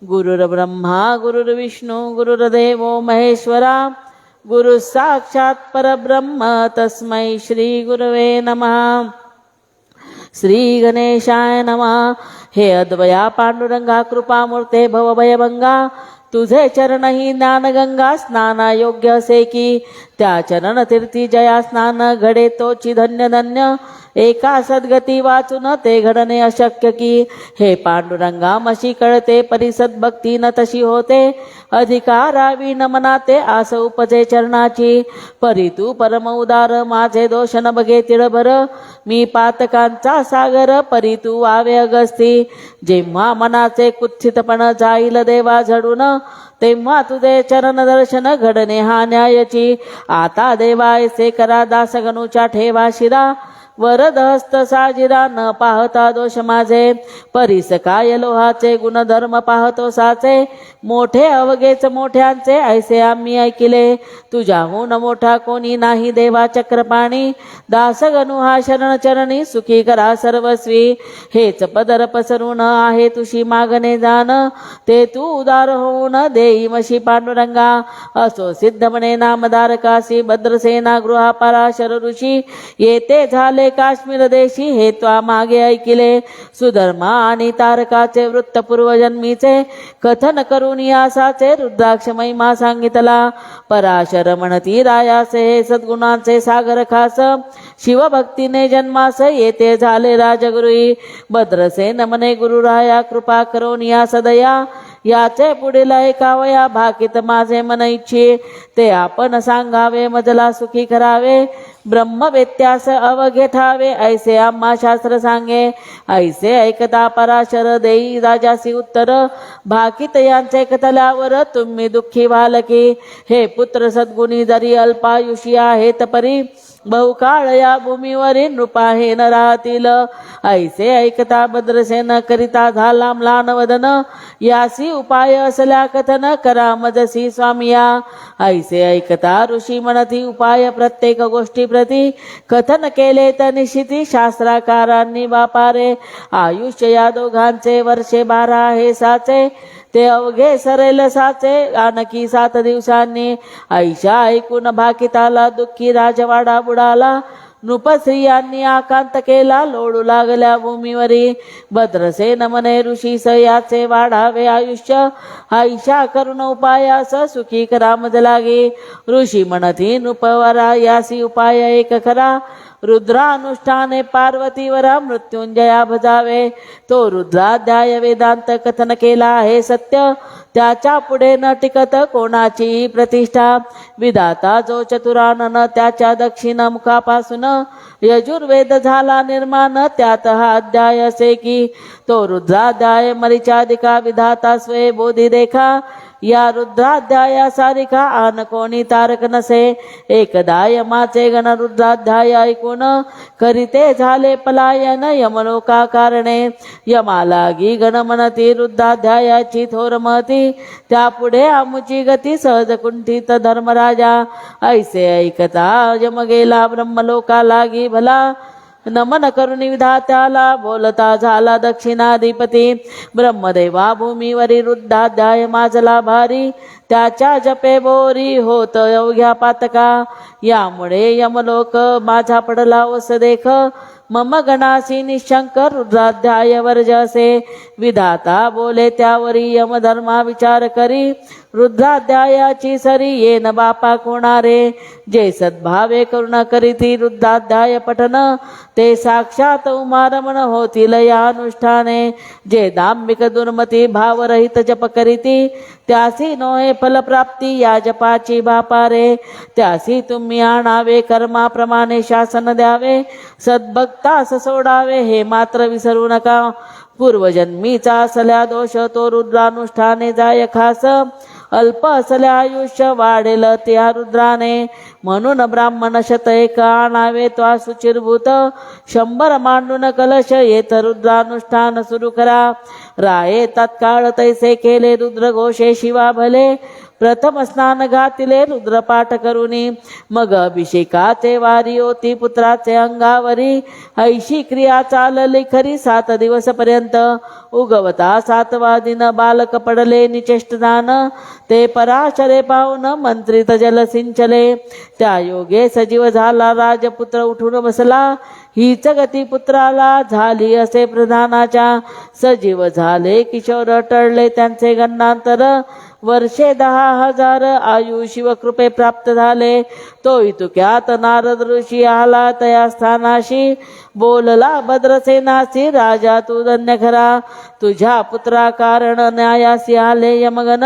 गुरुर्ब्रह्मा गुरुर्विष्णू गुरुर्देवो महेश्वरा गुरु साक्षात परब्रह्म तस्मै श्री गुरवे नमः. श्री गणेशाय नमः. हे अद्वया पांडुरंगा कृपामूर्ते भवभयभंगा, तुझे चरण ही ज्ञानगंगा स्नाना योग्य असे की, त्या चरण तीर्थी जया स्नान घडे तोची धन्य धन्य. एका सद्गती वाचून ते घडणे अशक्य की, हे पांडुरंगा मशी कळते परी सद्भक्ती न तशी होते. अधिकारावी नमनाते आस उपजे चरणाची, परी तू परम उदार माझे दोष न बघे तिळभर. मी पातकांचा सागर परी तू वावे अगस्ती, जेव्हा मनाचे कुत्सितपण जाईल देवा झडून, तेव्हा तुझे चरण दर्शन घडणे हा न्यायची. आता देवा ऐसे करा दासगणूच्या ठेवा शिरा, वरद हस्त साजिरा न पाहता दोष माझे. परीस काय लोहाचे गुणधर्म पाहतो साचे, मोठे अवघेच मोठ्यांचे ऐसे आम्ही ऐकिले. तुझ्याहून मोठा कोणी नाही देवा चक्रपाणी, दासगणू हा शरण चरणी सुखी करा सर्वस्वी. हेच पदर पसरून आहे तुशी मागणे जाण, ते तू उदार होऊन देई मशी पांडुरंगा. असो सिद्ध म्हणे नामदार काशी भद्रसेना गृहा पराशर ऋषी, येते झाले काश्मीर देशी हे त्वा मागे ऐकिले. सुधर्मा आणि तारकाचे वृत्त पूर्वजन्मीचे, कथन करून यासाचे रुद्राक्ष महिमा सांगितला. पराशर म्हणती रायासे हे सद्गुणांचे सागर खास, शिवभक्तीने जन्मास येते झाले राजगुरुई. भद्रसेन म्हणे गुरुराया कृपा करून या सदया, याचे पुढील ऐकावया भाकित माझे मन इच्छे. ते आपण सांगावे मजला सुखी करावे, ब्रह्मवेत्यास अवघे ठावे ऐसे आम्हा शास्त्र सांगे. ऐसे ऐकता पराशर देई राजासी उत्तर, भाकित यांचे कथल्यावर तुम्ही दुःखी व्हाल की. हे पुत्र सद्गुणी जरी अल्पायुषी आहेत परी, बहुकाळ या भूमीवरील नृपा हे न राहतील. ऐसे ऐकता भद्रसेन करिता झाला म्लान वदन, यासी उपाय असल्या कथन करा मजसी स्वामिया. ऐसे ऐकता ऋषी म्हणती उपाय प्रत्येक गोष्टी प्रती, कथन केले तर निशिती शास्त्राकारांनी बापारे. आयुष्य या दोघांचे वर्षे 12 हे साचे, ते अवघे सरेल साचे आणखी 7 दिवसांनी. ऐशा ऐकून भाकिताला दुःखी राजवाडा बुडाला, नृपस्त्रियांनी आकांत केला लोळू लागल्या भूमीवरी. भद्रसेन म्हणे ऋषी याचे वाढावे आयुष्य, ऐशा करून उपायास सुखी करा मज लागे. ऋषी म्हणती नृपवरा यासी उपाय एक करा, रुद्रानुष्ठाने पार्वतीवरा मृत्युंजया भजावे. तो रुद्राध्याय वेदांत कथन केला आहे सत्य, त्याच्या पुढे न टिकत कोणाची प्रतिष्ठा. विधाता जो चतुरानन त्याच्या दक्षिण मुखापासून, यजुर्वेद झाला निर्माण त्यात हा अध्याय असे की. तो रुद्राध्याय मरिचादिका विधाता स्वय बोधी देखा, या रुद्राध्याया सारिका आन कोणी तारक नसे. एकदा यमाचे गण रुद्राध्याय ऐकून, करीते झाले पलायन यमलोका कारणे. यमालागी गण म्हणती रुद्राध्यायाची थोर महती, त्यापुढे आमुची गती सहज कुंठित धर्मराजा. ऐसे ऐकता यम गेला ब्रह्मलोका लागी भला, नमन करुणी विधात्याला बोलता झाला दक्षिणाधिपती. ब्रह्मदेवा भूमीवरी रुद्राध्याय माजला भारी, त्याच्या जपे बोरी होत अवघ्या पातका. यामुळे यमलोक माझा पडला ओस देख, मम गणासी निशंक रुद्राध्याय वर्जसे. विधाता बोले त्यावरी यमधर्मा विचार करी, रुद्राध्यायाची सरी येन बापा कोणारे. जे सद्भावे करुण करीती रुद्राध्याय पठन, ते साक्षात उमारमण होतील या अनुष्ठाने. जे दांभिक दुर्मती भावरहित जप करीती, त्यासी नोहे फलप्राप्ती या जपाची बापारे. त्यासी तुम्ही आणावे कर्माप्रमाणे शासन द्यावे, सद्भक्तास सोडावे हे मात्र विसरू नका. पूर्वजन्मीचा असल्या दोष तो रुद्रानुष्ठाने जाय खास, अल्प असल्या आयुष्य वाढेल त्या रुद्राने. म्हणून ब्राह्मण शत एक आणावे त्वा सुचिरभूत, 100 मांडून कलश येत रुद्रानुष्ठान सुरू करा. राये तत्काळ तैसे केले रुद्र घोषे शिवा भले, प्रथम स्नान घातिले रुद्रपाठ करुनी, मग अभिषेकाचे वारी होती पुत्राचे अंगावरी. ऐशी क्रिया चालली खरी 7 दिवसपर्यंत, उगवता 7वा दिन बालक पडले निचेष्टदान. ते पराशरे पाहून मंत्रित जल सिंचले, त्या योगे सजीव झाला राजपुत्र उठून बसला. हीच गती पुत्राला झाली असे प्रधानाच्या, सजीव झाले किशोर टळले त्यांचे गणांतर. वर्षे 10,000 आयु शिवकृपे प्राप्त झाले, तो इतुक्यात नारद ऋषी आला तया स्थानाशी. बोलला भद्रसेनासी राजा तू धन्य खरा, तुझ्या पुत्रा कारण न्यायासी आले यमगण.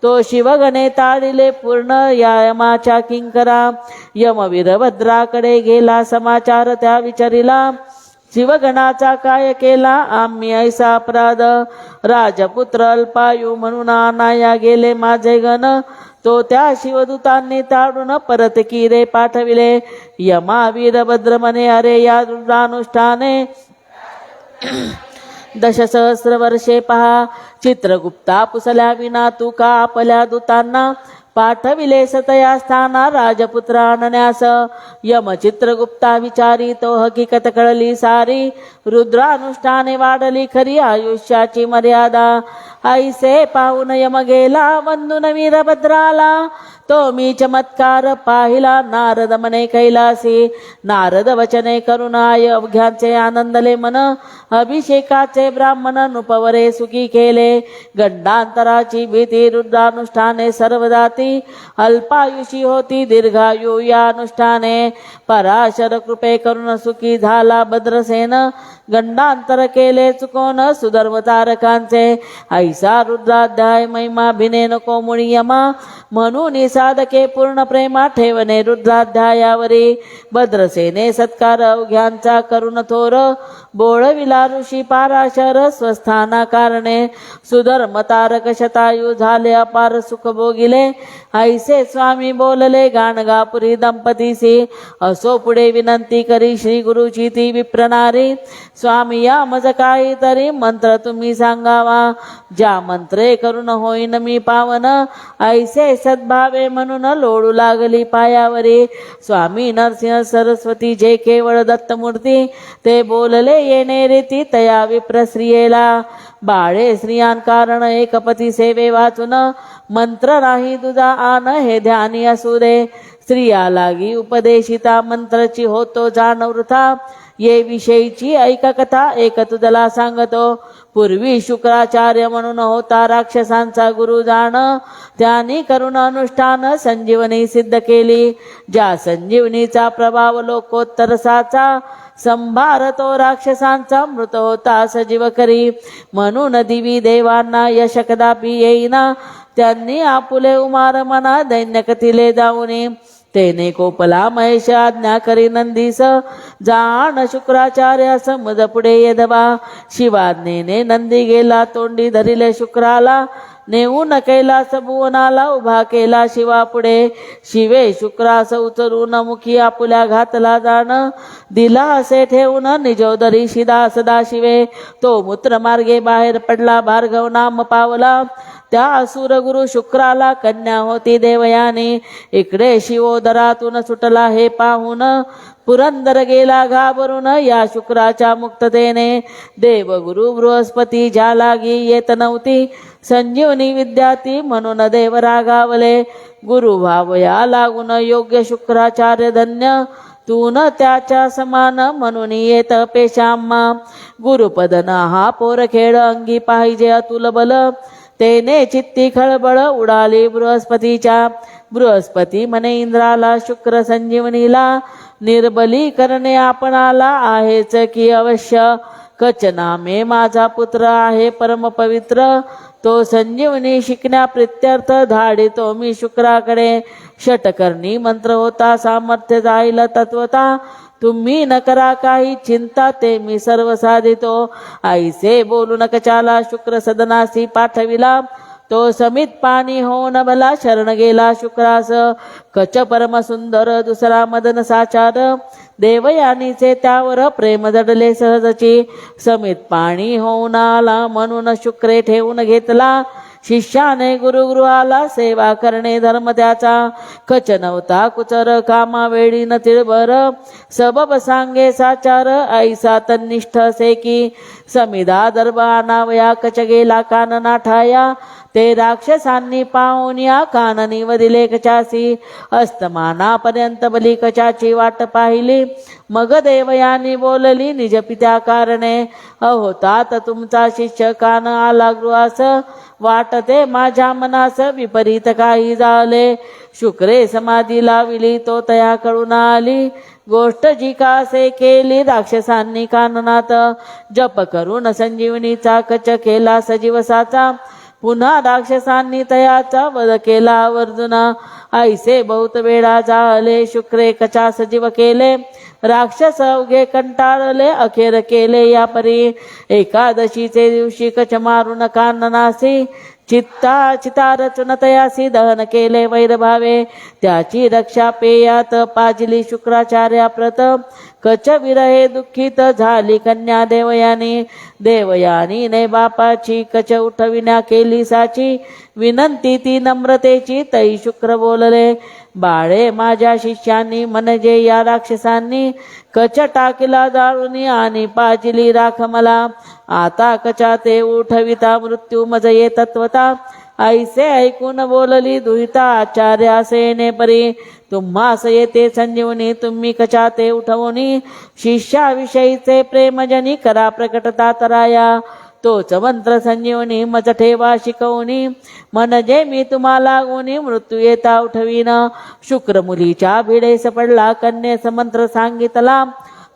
तो शिवगणे ताडिले पूर्ण या यमाच्या किंकरा, यम वीरभद्राकडे गेला समाचार त्या विचारिला. शिवगणाचा काय केला आम्ही ऐसा अपराध, राजपुत्र अल्पायू म्हणून आणाया गेले माझे गण. तो त्या शिवदूतांनी ताडून परत किरे पाठविले, यमा वीरभद्र म्हणे अरे या रुद्रानुष्ठाने 10,000 वर्षे पहा. चित्रगुप्ता पुसल्या विना तू का आपल्या दूतांना, पाठविले सतया स्थाना राजपुत्र आणण्यास. यम चित्रगुप्ता विचारी तो हकीकत कळली सारी, रुद्रानुष्ठाने वाढली खरी आयुष्याची मर्यादा. ऐसे पाहून यम गेला वंदून वीरभद्राला, तो मी चमत्कार पाहिला नारद मने कैलासी. नारद वचने करुणाय अवघ्यांचे आनंदले मन, अभिषेकाचे ब्राह्मण नुपवरे सुखी केले. गंडांतराची भीती रुद्रानुष्ठाने सर्वदाती, अल्पायुषी होती दीर्घायु या अनुष्ठाने. पराशर कृपे करून सुखी झाला भद्रसेन, गंडांतर केले चुकोन सुधर्म तारकांचे. ऐसा रुद्राध्याय महिमा भिने नको मुळी यमा, म्हणून साधके पूर्ण प्रेमा ठेवणे रुद्राध्यायावरी. भद्रसेने सत्कार अवघ्यांचा करून थोर, बोळविला ऋषी पाराशर स्वस्थाना कारणे. सुधर्म तारक शतायू झाले अपार सुख भोगिले, ऐसे स्वामी बोलले गाणगापुरी दंपतीसी. असो पुढे विनंती करी श्री गुरुची ती विप्रनारी. स्वामी या मज काहीतरी मंत्र तुम्ही सांगावा, ज्या मंत्रे करून होईन मी पावन. ऐसे सद्भावे म्हणून लोळू लागली पायावरी. स्वामी नरसिंह सरस्वती जे केवळ दत्तमूर्ती, ते बोलले येणे रीती तया विप्रश्रियेला. बाळे स्त्रियां कारण एकपती सेवे वाचून, मंत्र नाही तुझा आन हे ध्यानी असू दे. स्त्रिया लागी उपदेशिता मंत्रची होतो जाण वृथा, ये विषयीची ऐका कथा एक तुझला सांगतो. पूर्वी शुक्राचार्य म्हणून होता राक्षसांचा गुरु जाण, त्यांनी करुण अनुष्ठान संजीवनी सिद्ध केली. ज्या संजीवनीचा प्रभाव लोकोत्तरसाचा, संभार तो राक्षसांचा मृत होता सजीव करी. म्हणून दिवी देवांना यश कदापि येईना, त्यांनी आपुले उमार मना दैन्य कथिले जाऊनी. तेने कोपला महेश आज्ञा करी नंदीस, जाण शुक्राचार्यास मज पुढे यदवा. शिवाज्ञेने नंदी गेला तोंडी धरिले शुक्राला, नेऊन कैलास भुवनाला उभा केला शिवा पुढे. शिवे शुक्रास उचलून मुखी आपुल्या घातला जाण, दिला असे ठेवून निजोदरी शिदा सदा शिवे. तो मूत्र मार्गे बाहेर पडला भार्गव नाम पावला, त्या असुर गुरु शुक्राला कन्या होती देवयानी. इकडे शिवोदरातून सुटला हे पाहून, पुरंदर गेला घाबरून या शुक्राच्या मुक्ततेने. देवगुरु बृहस्पती ज्या लागी येत नव्हती, संजीवनी विद्याती म्हणून देव रागावले. गुरु भावया लागून योग्य शुक्राचार्य धन्य, तून त्याच्या समान म्हणून येत पेशाम्मा. गुरुपदन हा पोरखेड अंगी पाहिजे अतुल बल, तेने चित्ती खळबळ उडाली बृहस्पतीच्या. बृहस्पती म्हणे इंद्राला शुक्र संजीवनीला, निर्बली करणे आपणाला आहेच की अवश्य. कचनामे माझा पुत्र आहे परम पवित्र, तो संजीवनी शिकण्या प्रित्यर्थ धाडितो मी शुक्राकडे. षटकर्णी मंत्र होता सामर्थ्य जाईल तत्वता, तुम्ही न करा काही चिंता ते मी सर्व साधितो. ऐसे बोलून कचाला शुक्र सदनासी पाठविला, तो समित पाणी होऊन भला शरण गेला शुक्रास. कच परम सुंदर दुसरा मदन साचार, देवयानीचे त्यावर प्रेम जडले सहजची. समित पाणी होऊन आला म्हणून शुक्रे ठेवून घेतला, शिष्याने गुरुगृहाला सेवा करणे धर्म त्याचा. कच नव्हता कुचर कामा वेळी न तिळभर. सबब सांगे साचार ऐसा तन्निष्ठ से की. समिधा दर्भ आणावया कच गेला कानना ठाया. ते राक्षसांनी पाहून या काननी वदिले कचासी. अस्तमानापर्यंत बली कचाची वाट पाहिली. मग देवयानी बोलली निज पित्या कारणे. अहो तात तुमचा शिष्य कान आला गृहास. वाटते माझ्या मनास विपरीत काही झाले. शुक्रे समाधी लाविली तो तयाकडून आली. गोष्ट जी कासे केली राक्षसांनी काननात. जप करून संजीवनीचा कच केला सजीवसाचा. पुन्हा राक्षसांनी तयाचा वध केला आवर्जून. ऐसे बहुत वेळा झाले शुक्रे कचा सजीव केले. राक्षस अवघे कंटाळले अखेर केले या परी. एकादशीचे दिवशी कच मारून काननासी. चिता रचन तयासी दहन केले वैरभावे. त्याची रक्षा पेयात पाजली शुक्राचार्या प्रत. कच विरहे दुःखित झाली कन्या देवयानी. देवयानी ने बापाची कच उठविण्या केली साची. विनंती ती नम्रतेची तै शुक्र बोलले. बाळे माझ्या शिष्यांनी म्हणजे या राक्षसांनी. कच टाकीला जाळूनी आणि पाजली राख मला. आता कचा ते उठविता मृत्यू मज ये तत्वता. ऐसे ऐकून बोलली दुहिता आचार्या सेने परी. तुम्हास येते संजीवनी तुम्ही कचा ते उठवणी. शिष्याविषयीचे प्रेमजनी करा प्रकटता तराया. तोच मंत्र संजीवनी मज ठेवा शिकवणी. म्हणजे मी तुम्हाला गुणी मृत्यू येता उठवीन. शुक्र मुलीच्या भिडेस पडला कन्येस मंत्र सांगितला.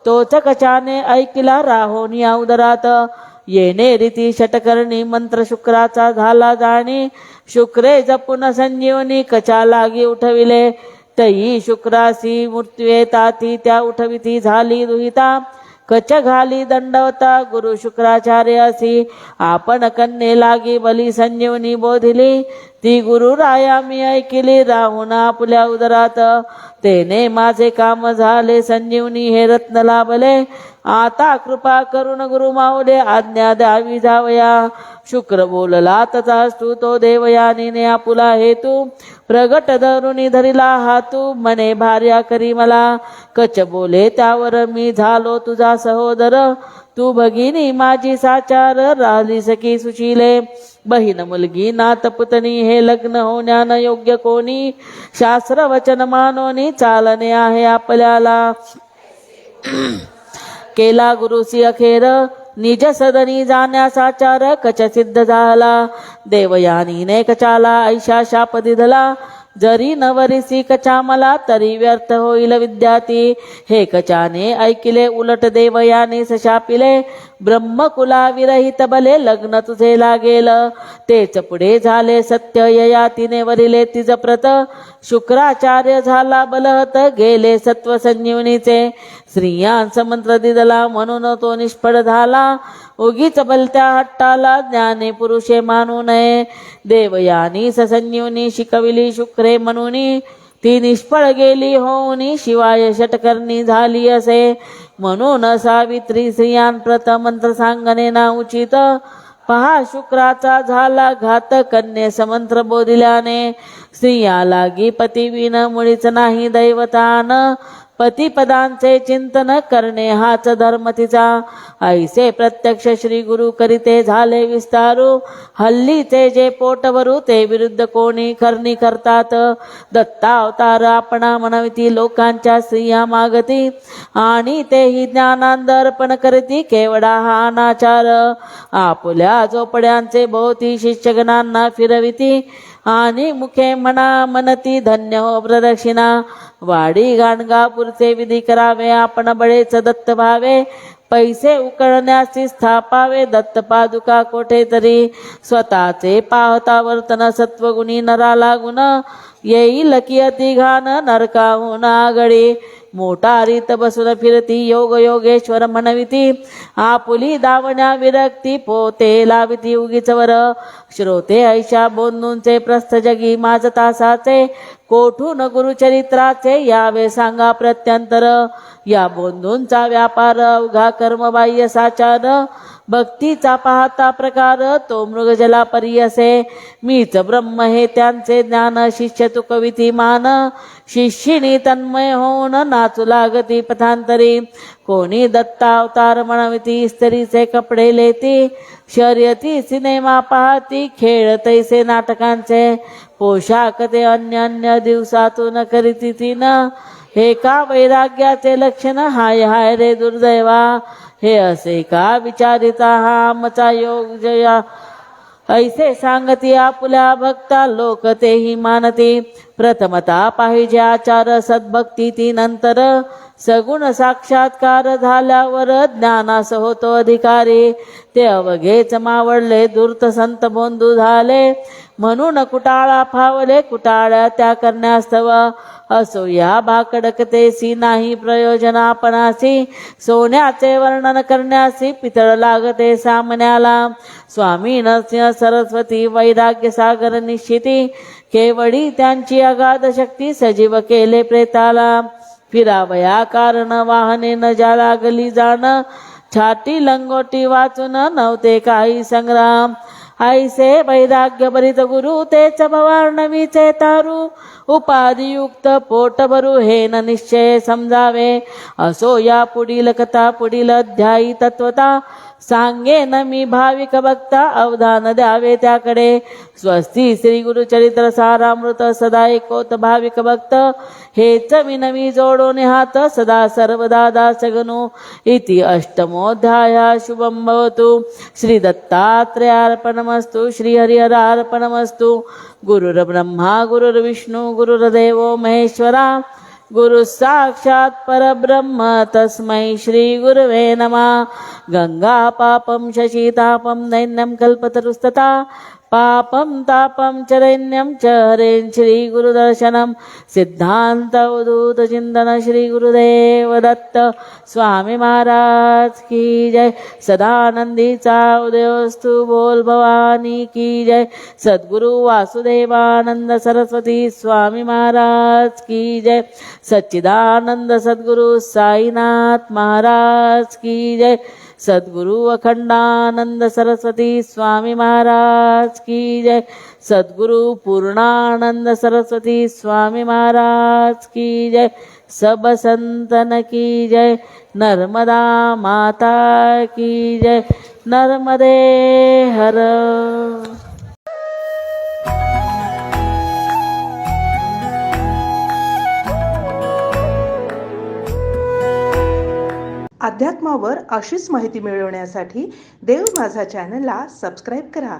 तोच कचाने ऐकिला राहोनी उदरात. येणे रीती षटकर्णी मंत्र शुक्राचा झाला जाणी. शुक्रे जपून संजीवनी कचा लागी उठविले. तई शुक्रासी मृत्यू येताती त्या उठविती झाली दुहिता. कच घाली दंडवता गुरु शुक्राचार्यासी. आपण कन्ये लागी बली संजीवनी बोधिली. ती गुरु राया मी ऐकिली राहून आपल्या उदरात. तेने माझे काम झाले संजीवनी हे रत्न लाभले. आता कृपा करून गुरु माऊले आज्ञा द्यावी जावया. शुक्र बोलला तथास्तु तो देवयानीने आपुला हेतू. प्रगट धरुणी धरिला हातू मने भार्या करी मला. कच बोले त्यावर मी झालो तुझा सहोदर. तू भगिनी माझी साचार राहिली सखी सुशीले. बहीण मुलगी नातपुतणी हे लग्न होण्यान योग्य कोणी. शास्त्र वचन मानोनी चालणे आहे आपल्याला. केला गुरुसी अखेर निज सदनी जाण्यासाचार कच सिद्ध झाला. देवयानीने कचाला ऐशा शाप दिधला. जरी नवरिसी कचा मला तरी व्यर्थ होईल विद्याती. हे कचाने ऐकिले उलट देवयानी शापिले. ब्रह्मकुला विरहित बले लग्न तुझे लागेल. तेच पुढे झाले सत्य ययातीने वरिले तिज प्रत. शुक्राचार्य झाला बलहत गेले सत्व संजीवनीचे. स्त्रियांस मंत्र दिदला म्हणून तो निष्फळ झाला. उगीच बलत्या हट्टाला ज्ञाने पुरुषे मानू नये. देवयानी संजीवनी शिकविली शुक्रे म्हणूनी. ती निष्फळ गेली होऊनी शिवाय षटकर्णी झाली असे. म्हणून सावित्री स्त्रियांप्रत मंत्र सांगणे ना उचित. पहा शुक्राचा झाला घात कन्येस मंत्र बोधिल्याने. स्त्रिया लागी पतिविन मुळीच नाही दैवतान. पतिपदांचे चिंतन करणे हाच धर्म तिचा. ऐसे प्रत्यक्ष श्री गुरु करीते झाले विस्तारू. हल्लीचे जे पोटवरू ते विरुद्ध कोणी करणी करतात. दत्तावतार आपणा म्हणविती लोकांच्या स्त्रिया मागती. आणि तेही ज्ञानांदर्पण करती केवडा हा अनाचार. आपुल्या झोपड्यांचे भोवती शिष्यगणांना फिरविती. आणि मुखे म्हणा म्हणती धन्य हो प्रदक्षिणा. वाडी गाणगापूरचे विधी करावे आपण बळेच दत्त भावे. पैसे उकळण्याची स्थापावे दत्त पादुका कोठे तरी. स्वतःचे पाहता वर्तन सत्वगुणी नरा लागून. येईल की अति घाण नरकाहून आगळी. मोटारीत बसून फिरती योग योगेश्वर म्हणविती. आपुली दावण्या विरक्ती पोते लाविती उगीच वर. श्रोते ऐशा बोंदूंचे प्रस्थ जगी माझ तासाचे. कोठून गुरुचरित्राचे यावे सांगा प्रत्यंतर. या बोंदूंचा व्यापार अवघा कर्मबाह्य साचार. भक्तीचा पाहता प्रकार तो मृगजला परी असे. मीच ब्रह्म हे त्यांचे ज्ञान, शिष्य तू कविती मान. शिष्यिनी तन्मय होऊन नाचू लागती पथांतरी. कोणी दत्तावतार म्हणविती, स्त्रीचे कपडे लेती. शर्यती सिनेमा पाहती, खेळ तैसे नाटकांचे. पोशाख ते अन्य अन्य दिवसातून करीती तीन. हे का वैराग्याचे लक्षण, हाय हाय रे दुर्दैवा. हे असे का विचारिता, हा आमचा योग जया. ऐसे सांगती आपुल्या भक्ता, लोक तेही मानती. प्रथमता पाहिजे आचार, सद्भक्ती ती नंतर. सगुण साक्षात्कार झाल्यावर ज्ञानास होतो अधिकारी. ते अवघेच मावळले, धूर्त संत बोंधू झाले. म्हणून कुटाळा फावले, कुटाळ्या त्या करण्यास्तव. असो या भाकडकतेसी, नाही प्रयोजन आपणासी. सोन्याचे वर्णन करण्यासी, पितळ लागते सामन्याला. स्वामी नरसिंह सरस्वती, वैराग्य सागर निश्चिती. केवडी त्यांची अगाध शक्ती, सजीव केले प्रेताला. फिरावया कारण वाहने न ज्या लागली जाण. छाती लंगोटी वाचून नव्हते काही संग्राम. ऐसे वैराग्य भरित गुरु, तेच भवार्णवीचे तारू. उपाधियुक्त पोट भरू, हे न निश्चय समजावे. असो या पुढील कथा, पुढील अध्यायी तत्वता. सांगेन मी भाविक भक्ता, अवधान द्यावे त्याकडे. स्वस्ती श्री गुरुचरित्र सारामृत, सदा ऐकोत भाविक भक्त. हेच विनवी जोडून हात, सदा सर्वदा दास गणू. इति अष्टमोऽध्यायः. शुभं भवतु. श्री दत्तात्रेयार्पणमस्तु. श्री हरिहरार्पणमस्तु. गुरुर्ब्रह्मा गुरुर्विष्णू गुरुर्देवो महेश्वरा. गुरु साक्षात् परब्रह्म, तस्मै श्री गुरवे नमः. गंगा पापं शशीतापं दैन्यं कल्पतरुस्तथा. पापं तापं च दैन्यं च हरेन् श्री गुरुदर्शनं. सिद्धांत अवधूत चिंतन श्री गुरुदेव दत्त स्वामी महाराज की जय. सदानंदीचा उदयोस्तु, बोल भवानी की जय. सद्गुरु वासुदेवानंद सरस्वती स्वामी महाराज की जय. सच्चिदानंद सद्गुरु साईनाथ महाराज की जय. सद्गुरु अखंडानंद सरस्वती स्वामी महाराज की जय. सद्गुरु पूर्णानंद सरस्वती स्वामी महाराज की जय. सब संतन की जय. नर्मदा माता की जय. नर्मदे हर. अध्यात्मावर अशीच माहिती मिळवण्यासाठी देव माझा चॅनलला सबस्क्राईब करा.